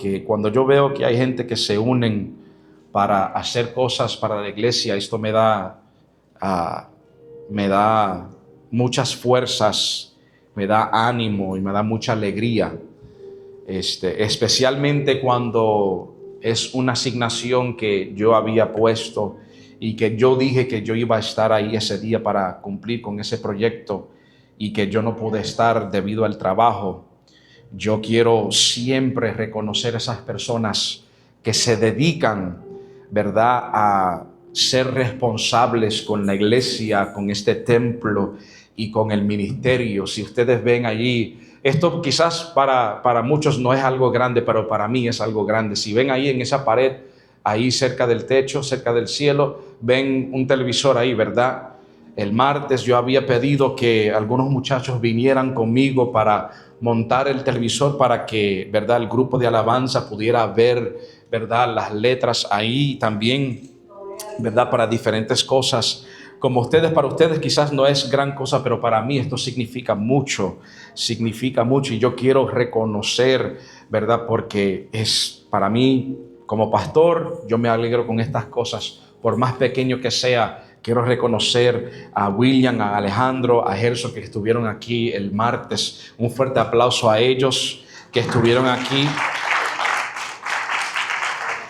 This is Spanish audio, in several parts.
que cuando yo veo que hay gente que se unen para hacer cosas para la iglesia, esto me da muchas fuerzas, me da ánimo y me da mucha alegría, especialmente cuando es una asignación que yo había puesto y que yo dije que yo iba a estar ahí ese día para cumplir con ese proyecto y que yo no pude estar debido al trabajo. Yo quiero siempre reconocer a esas personas que se dedican, ¿verdad?, a ser responsables con la iglesia, con este templo y con el ministerio. Si ustedes ven allí, esto quizás para muchos no es algo grande, pero para mí es algo grande. Si ven ahí en esa pared, ahí cerca del techo, cerca del cielo, ven un televisor ahí, ¿verdad? El martes yo había pedido que algunos muchachos vinieran conmigo para montar el televisor para que, ¿verdad?, el grupo de alabanza pudiera ver, ¿verdad?, las letras ahí también, ¿verdad?, para diferentes cosas. Como para ustedes quizás no es gran cosa, pero para mí esto significa mucho y yo quiero reconocer, ¿verdad?, porque es para mí como pastor, yo me alegro con estas cosas, por más pequeño que sea. Quiero reconocer a William, a Alejandro, a Gerson que estuvieron aquí el martes. Un fuerte aplauso a ellos que estuvieron aquí.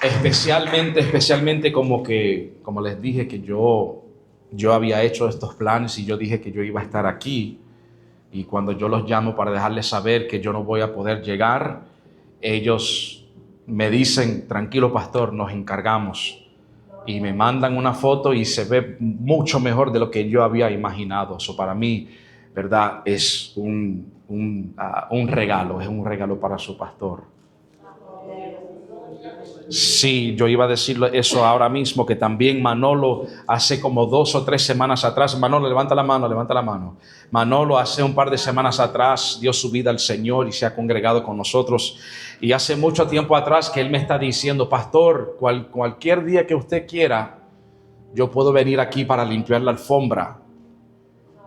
Especialmente como les dije que yo había hecho estos planes y yo dije que yo iba a estar aquí. Y cuando yo los llamo para dejarles saber que yo no voy a poder llegar, ellos me dicen, tranquilo pastor, nos encargamos. Y me mandan una foto y se ve mucho mejor de lo que yo había imaginado. Eso para mí, ¿verdad?, es un regalo, es un regalo para su pastor. Sí, yo iba a decirle eso ahora mismo, que también Manolo hace como 2 o 3 semanas atrás, Manolo, levanta la mano. Manolo hace un par de semanas atrás dio su vida al Señor y se ha congregado con nosotros. Y hace mucho tiempo atrás que él me está diciendo, pastor, cualquier día que usted quiera, yo puedo venir aquí para limpiar la alfombra.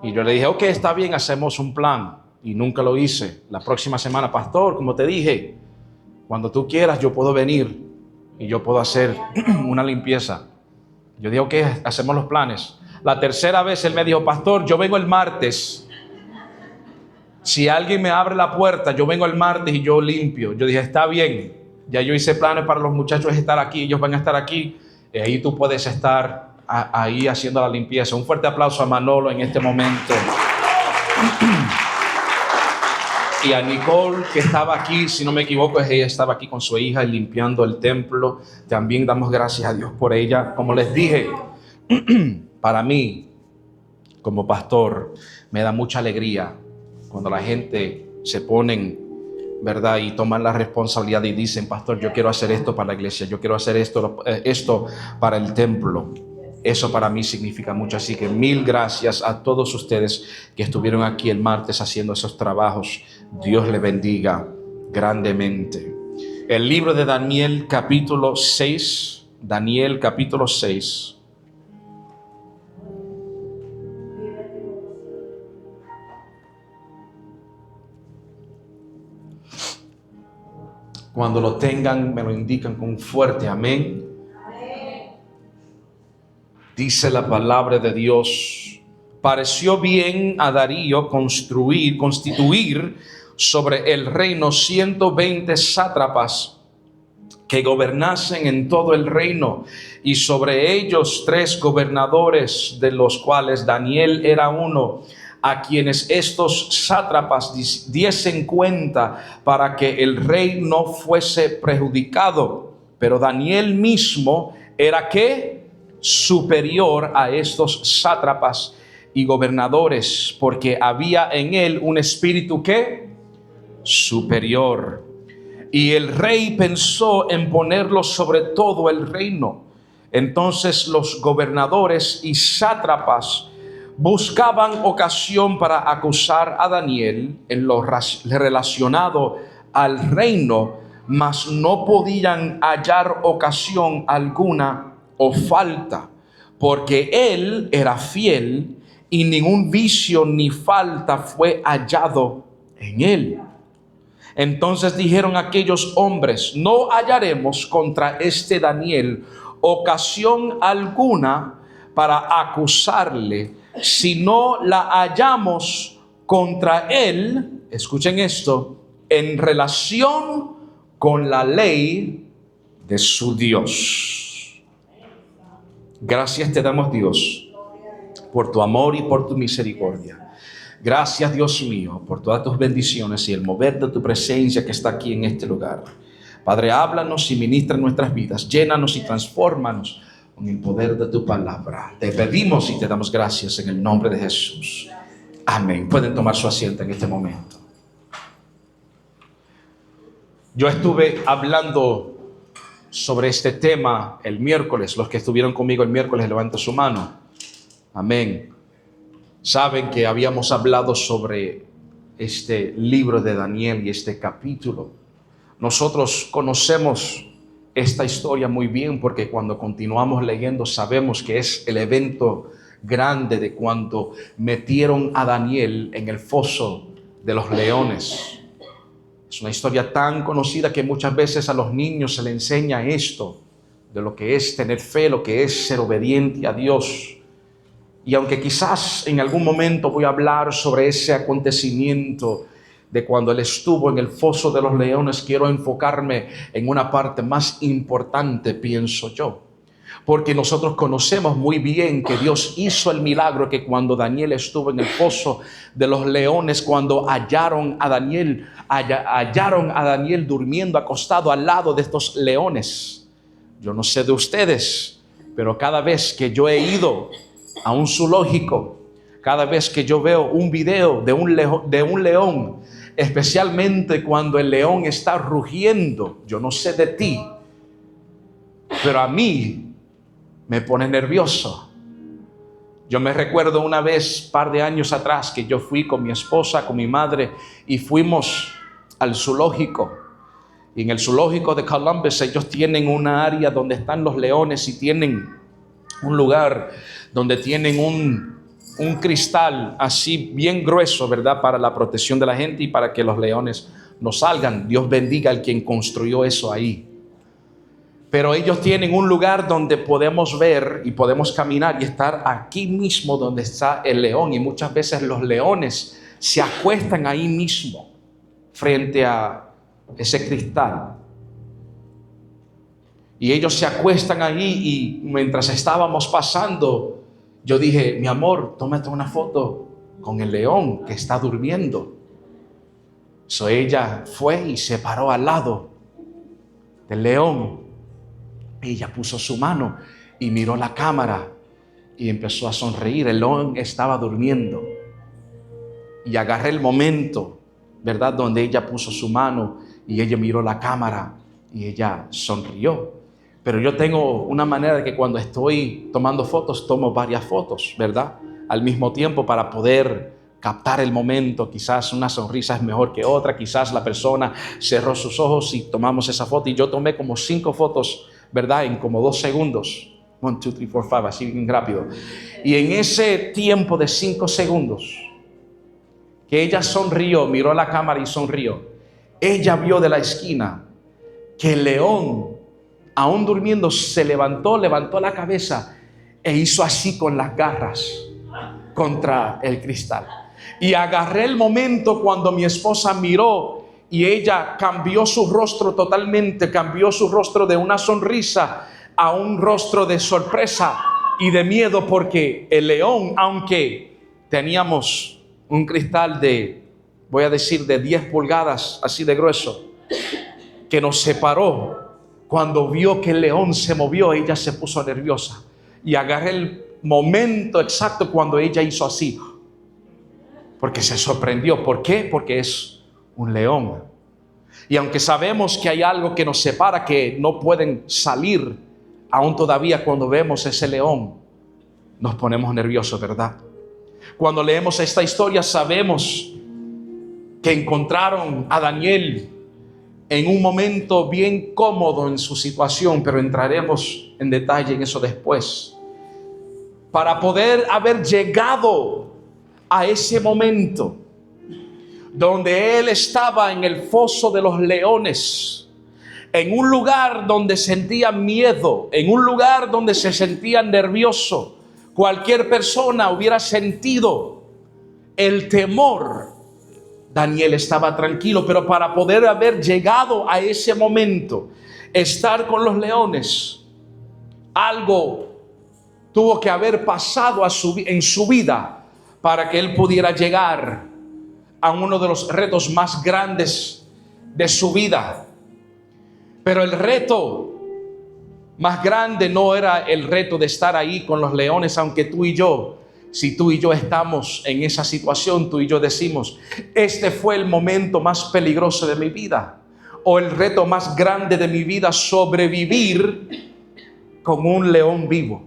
Y yo le dije, ok, está bien, hacemos un plan. Y nunca lo hice. La próxima semana, pastor, como te dije, cuando tú quieras yo puedo venir y yo puedo hacer una limpieza. Yo dije, ok, hacemos los planes. La tercera vez él me dijo, pastor, yo vengo el martes. Si alguien me abre la puerta, yo vengo el martes y yo limpio. Yo dije, está bien. Ya yo hice planes para los muchachos estar aquí. Ellos van a estar aquí. Y ahí tú puedes estar ahí haciendo la limpieza. Un fuerte aplauso a Manolo en este momento. Y a Nicole, que estaba aquí, si no me equivoco, ella estaba aquí con su hija limpiando el templo. También damos gracias a Dios por ella. Como les dije, para mí, como pastor, me da mucha alegría cuando la gente se ponen, ¿verdad?, y toman la responsabilidad y dicen, pastor, yo quiero hacer esto para la iglesia, yo quiero hacer esto para el templo. Eso para mí significa mucho. Así que 1000 gracias a todos ustedes que estuvieron aquí el martes haciendo esos trabajos. Dios les bendiga grandemente. El libro de Daniel capítulo 6. Daniel capítulo 6. Cuando lo tengan, me lo indican con un fuerte amén. Dice la palabra de Dios: pareció bien a Darío constituir sobre el reino 120 sátrapas que gobernasen en todo el reino, y sobre ellos 3 gobernadores, de los cuales Daniel era uno, a quienes estos sátrapas diesen cuenta para que el rey no fuese perjudicado. Pero Daniel mismo era ¿qué? Superior a estos sátrapas y gobernadores, porque había en él un espíritu ¿qué? Superior. Y el rey pensó en ponerlo sobre todo el reino. Entonces los gobernadores y sátrapas buscaban ocasión para acusar a Daniel en lo relacionado al reino, mas no podían hallar ocasión alguna o falta, porque él era fiel y ningún vicio ni falta fue hallado en él. Entonces dijeron aquellos hombres: no hallaremos contra este Daniel ocasión alguna para acusarle, si no la hallamos contra él, escuchen esto, en relación con la ley de su Dios. Gracias te damos, Dios, por tu amor y por tu misericordia. Gracias, Dios mío, por todas tus bendiciones y el mover de tu presencia que está aquí en este lugar. Padre, háblanos y ministra nuestras vidas. Llénanos y transfórmanos con el poder de tu palabra. Te pedimos y te damos gracias en el nombre de Jesús. Amén. Pueden tomar su asiento en este momento. Yo estuve hablando sobre este tema el miércoles. Los que estuvieron conmigo el miércoles, levanten su mano. Amén. Saben que habíamos hablado sobre este libro de Daniel y este capítulo. Nosotros conocemos esta historia muy bien porque cuando continuamos leyendo sabemos que es el evento grande de cuando metieron a Daniel en el foso de los leones. Es una historia tan conocida que muchas veces a los niños se les enseña esto, de lo que es tener fe, lo que es ser obediente a Dios. Y aunque quizás en algún momento voy a hablar sobre ese acontecimiento de cuando él estuvo en el foso de los leones, quiero enfocarme en una parte más importante, pienso yo. Porque nosotros conocemos muy bien que Dios hizo el milagro que cuando Daniel estuvo en el foso de los leones, cuando hallaron a Daniel durmiendo acostado al lado de estos leones. Yo no sé de ustedes, pero cada vez que yo he ido a un zoológico, cada vez que yo veo un video de un león, especialmente cuando el león está rugiendo, yo no sé de ti, pero a mí me pone nervioso. Yo me recuerdo una vez, par de años atrás, que yo fui con mi esposa, con mi madre, y fuimos al zoológico. Y en el zoológico de Columbus ellos tienen una área donde están los leones y tienen un lugar donde tienen un cristal así bien grueso, ¿verdad? Para la protección de la gente y para que los leones no salgan. Dios bendiga al quien construyó eso ahí. Pero ellos tienen un lugar donde podemos ver y podemos caminar y estar aquí mismo donde está el león. Y muchas veces los leones se acuestan ahí mismo frente a ese cristal. Y ellos se acuestan ahí y mientras estábamos pasando, yo dije: mi amor, tómate una foto con el león que está durmiendo. So ella fue y se paró al lado del león. Ella puso su mano y miró la cámara y empezó a sonreír. El león estaba durmiendo. Y agarré el momento, ¿verdad?, donde ella puso su mano y ella miró la cámara y ella sonrió. Pero yo tengo una manera de que cuando estoy tomando fotos, tomo varias fotos, ¿verdad?, al mismo tiempo para poder captar el momento. Quizás una sonrisa es mejor que otra, quizás la persona cerró sus ojos y tomamos esa foto. Y yo tomé como 5 fotos, ¿verdad?, en como 2 segundos. 1, 2, 3, 4, 5, así bien rápido. Y en ese tiempo de 5 segundos, que ella sonrió, miró a la cámara y sonrió, ella vio de la esquina que el león, aún durmiendo, se levantó la cabeza e hizo así con las garras contra el cristal. Y agarré el momento cuando mi esposa miró y ella cambió su rostro totalmente, cambió su rostro de una sonrisa a un rostro de sorpresa y de miedo, porque el león, aunque teníamos un cristal de, voy a decir, de 10 pulgadas, así de grueso, que nos separó, cuando vio que el león se movió, ella se puso nerviosa. Y agarré el momento exacto cuando ella hizo así, porque se sorprendió. ¿Por qué? Porque es un león. Y aunque sabemos que hay algo que nos separa, que no pueden salir, aún todavía cuando vemos ese león, nos ponemos nerviosos, ¿verdad? Cuando leemos esta historia sabemos que encontraron a Daniel en un momento bien cómodo en su situación, pero entraremos en detalle en eso después. Para poder haber llegado a ese momento, donde él estaba en el foso de los leones, en un lugar donde sentía miedo, en un lugar donde se sentía nervioso. Cualquier persona hubiera sentido el temor. Daniel estaba tranquilo, pero para poder haber llegado a ese momento, estar con los leones, algo tuvo que haber pasado en su vida para que él pudiera llegar a uno de los retos más grandes de su vida. Pero el reto más grande no era el reto de estar ahí con los leones, aunque si tú y yo estamos en esa situación, tú y yo decimos, este fue el momento más peligroso de mi vida, o el reto más grande de mi vida, sobrevivir con un león vivo.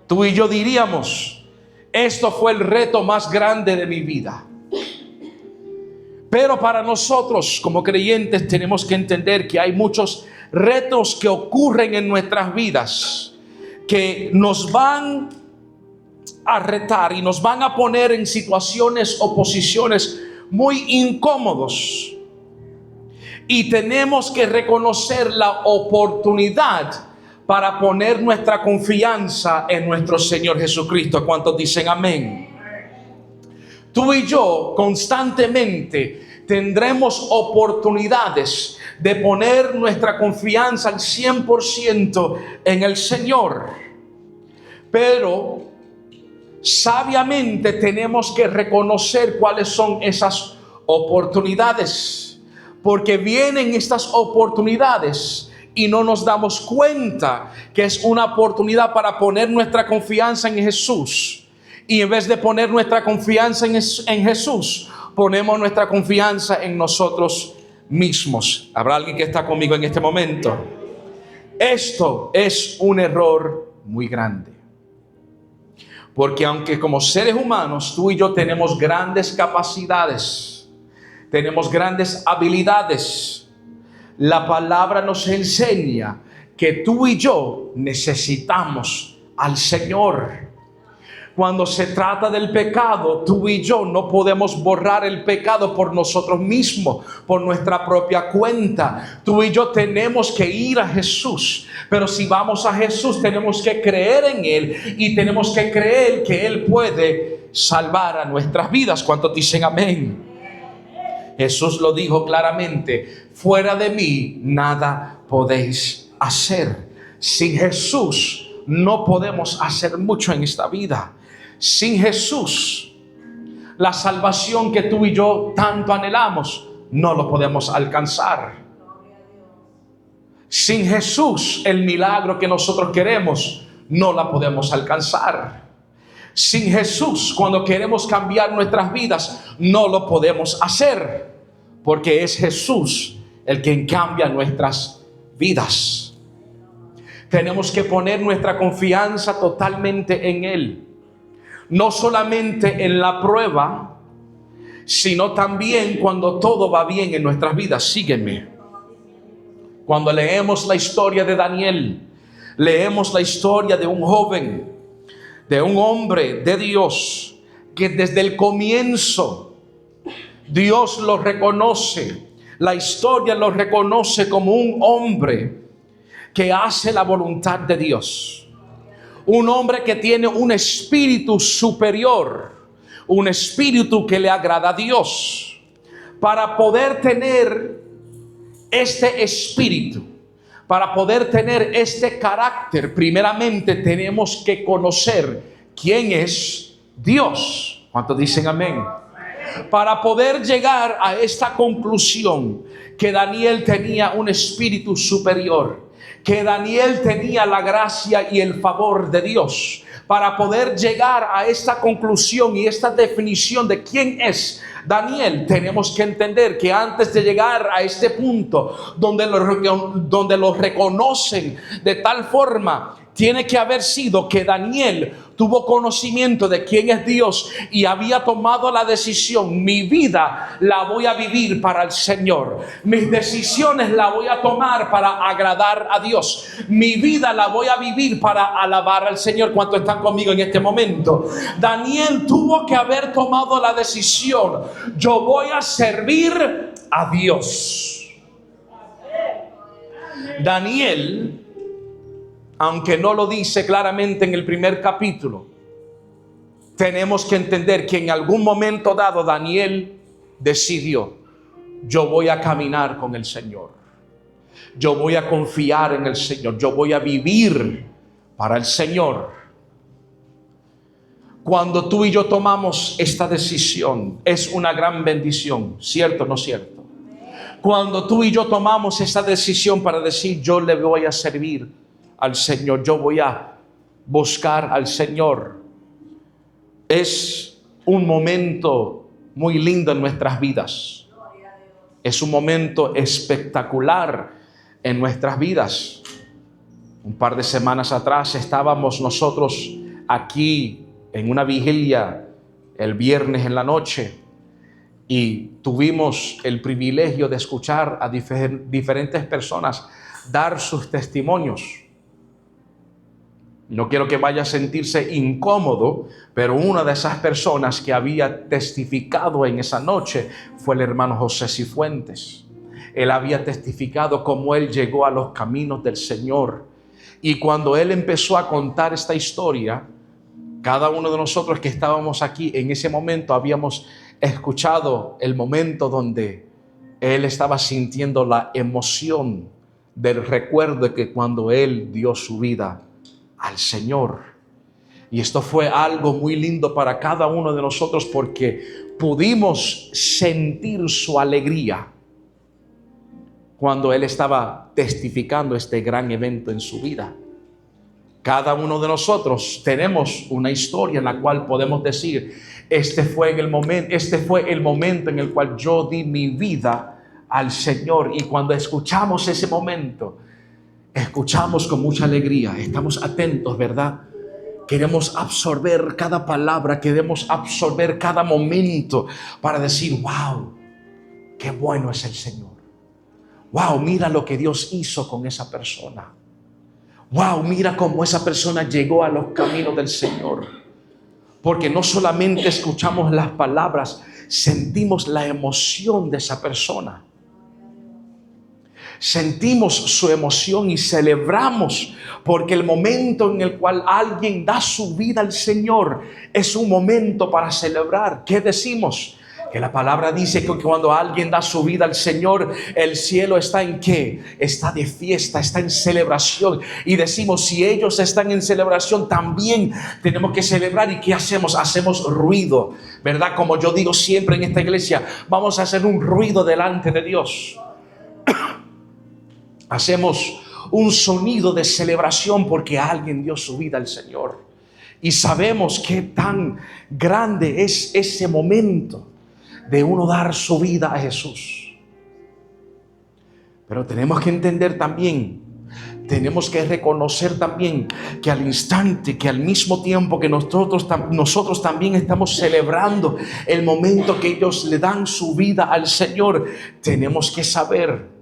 Tú y yo diríamos, esto fue el reto más grande de mi vida. Pero para nosotros como creyentes tenemos que entender que hay muchos retos que ocurren en nuestras vidas que nos van a retar y nos van a poner en situaciones o posiciones muy incómodos. Y tenemos que reconocer la oportunidad para poner nuestra confianza en nuestro Señor Jesucristo. ¿Cuántos dicen amén? Tú y yo constantemente tendremos oportunidades de poner nuestra confianza al 100% en el Señor. Pero sabiamente tenemos que reconocer cuáles son esas oportunidades, porque vienen estas oportunidades y no nos damos cuenta que es una oportunidad para poner nuestra confianza en Jesús. Y en vez de poner nuestra confianza en Jesús, ponemos nuestra confianza en nosotros mismos. ¿Habrá alguien que está conmigo en este momento? Esto es un error muy grande. Porque aunque como seres humanos tú y yo tenemos grandes capacidades, tenemos grandes habilidades, la palabra nos enseña que tú y yo necesitamos al Señor. Cuando se trata del pecado, tú y yo no podemos borrar el pecado por nosotros mismos, por nuestra propia cuenta. Tú y yo tenemos que ir a Jesús. Pero si vamos a Jesús, tenemos que creer en Él y tenemos que creer que Él puede salvar a nuestras vidas. ¿Cuántos dicen amén? Jesús lo dijo claramente: fuera de mí nada podéis hacer. Sin Jesús no podemos hacer mucho en esta vida. Sin Jesús, la salvación que tú y yo tanto anhelamos, no lo podemos alcanzar. Sin Jesús, el milagro que nosotros queremos, no la podemos alcanzar. Sin Jesús, cuando queremos cambiar nuestras vidas, no lo podemos hacer, porque es Jesús el que cambia nuestras vidas. Tenemos que poner nuestra confianza totalmente en Él. No solamente en la prueba, sino también cuando todo va bien en nuestras vidas. Sígueme. Cuando leemos la historia de Daniel, leemos la historia de un joven, de un hombre de Dios, que desde el comienzo Dios lo reconoce. La historia lo reconoce como un hombre que hace la voluntad de Dios. Un hombre que tiene un espíritu superior, un espíritu que le agrada a Dios. Para poder tener este espíritu, para poder tener este carácter, primeramente tenemos que conocer quién es Dios. ¿Cuántos dicen amén? Para poder llegar a esta conclusión, que Daniel tenía un espíritu superior, que Daniel tenía la gracia y el favor de Dios. Para poder llegar a esta conclusión y esta definición de quién es Daniel, tenemos que entender que antes de llegar a este punto donde lo reconocen de tal forma, tiene que haber sido que Daniel tuvo conocimiento de quién es Dios y había tomado la decisión: mi vida la voy a vivir para el Señor, mis decisiones la voy a tomar para agradar a Dios, mi vida la voy a vivir para alabar al Señor. ¿Cuántos están conmigo en este momento? Daniel tuvo que haber tomado la decisión: yo voy a servir a Dios. Daniel, aunque no lo dice claramente en el primer capítulo, tenemos que entender que en algún momento dado Daniel decidió: yo voy a caminar con el Señor, yo voy a confiar en el Señor, yo voy a vivir para el Señor. Cuando tú y yo tomamos esta decisión, es una gran bendición, ¿cierto o no cierto? Cuando tú y yo tomamos esta decisión para decir: yo le voy a servir al Señor, yo voy a buscar al Señor, es un momento muy lindo en nuestras vidas. Es un momento espectacular en nuestras vidas. Un par de semanas atrás estábamos nosotros aquí en una vigilia el viernes en la noche y tuvimos el privilegio de escuchar a diferentes personas dar sus testimonios. No quiero que vaya a sentirse incómodo, pero una de esas personas que había testificado en esa noche fue el hermano José Cifuentes. Él había testificado cómo él llegó a los caminos del Señor. Y cuando él empezó a contar esta historia, cada uno de nosotros que estábamos aquí en ese momento habíamos escuchado el momento donde él estaba sintiendo la emoción del recuerdo de que cuando él dio su vida al Señor. Y esto fue algo muy lindo para cada uno de nosotros porque pudimos sentir su alegría cuando él estaba testificando este gran evento en su vida. Cada uno de nosotros tenemos una historia en la cual podemos decir: este fue el momento en el cual yo di mi vida al Señor. Y cuando escuchamos ese momento, escuchamos con mucha alegría, estamos atentos, ¿verdad? Queremos absorber cada palabra, queremos absorber cada momento para decir: wow, qué bueno es el Señor. Wow, mira lo que Dios hizo con esa persona. Wow, mira cómo esa persona llegó a los caminos del Señor. Porque no solamente escuchamos las palabras, sentimos la emoción de esa persona. Sentimos su emoción y celebramos, porque el momento en el cual alguien da su vida al Señor es un momento para celebrar. ¿Qué decimos? Que la palabra dice que cuando alguien da su vida al Señor, el cielo está ¿en qué? Está de fiesta, está en celebración. Y decimos: si ellos están en celebración, también tenemos que celebrar. ¿Y qué hacemos? Hacemos ruido, ¿verdad? Como yo digo siempre en esta iglesia, vamos a hacer un ruido delante de Dios. Hacemos un sonido de celebración porque alguien dio su vida al Señor. Y sabemos qué tan grande es ese momento de uno dar su vida a Jesús. Pero tenemos que entender también, tenemos que reconocer también que al instante, que al mismo tiempo que nosotros también estamos celebrando el momento que ellos le dan su vida al Señor, tenemos que saber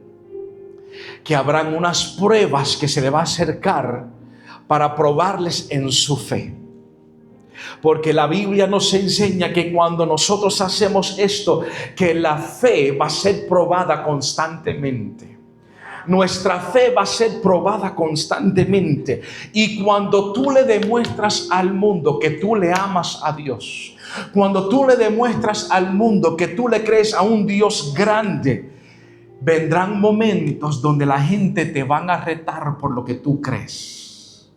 que habrán unas pruebas que se le va a acercar para probarles en su fe. Porque la Biblia nos enseña que cuando nosotros hacemos esto, que la fe va a ser probada constantemente. Nuestra fe va a ser probada constantemente. Y cuando tú le demuestras al mundo que tú le amas a Dios, cuando tú le demuestras al mundo que tú le crees a un Dios grande, vendrán momentos donde la gente te van a retar por lo que tú crees.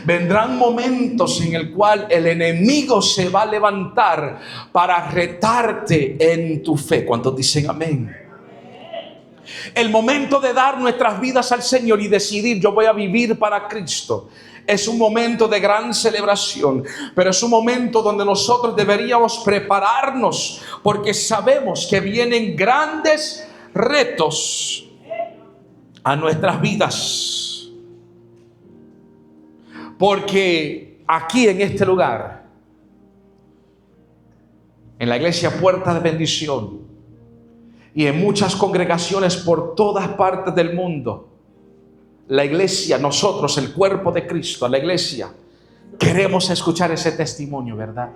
Vendrán momentos en el cual el enemigo se va a levantar para retarte en tu fe. ¿Cuántos dicen amén? El momento de dar nuestras vidas al Señor y decidir: yo voy a vivir para Cristo, es un momento de gran celebración, pero es un momento donde nosotros deberíamos prepararnos, porque sabemos que vienen grandes retos a nuestras vidas. Porque aquí en este lugar, en la iglesia Puerta de Bendición y en muchas congregaciones por todas partes del mundo, la iglesia, nosotros, el cuerpo de Cristo, la iglesia, queremos escuchar ese testimonio, ¿verdad?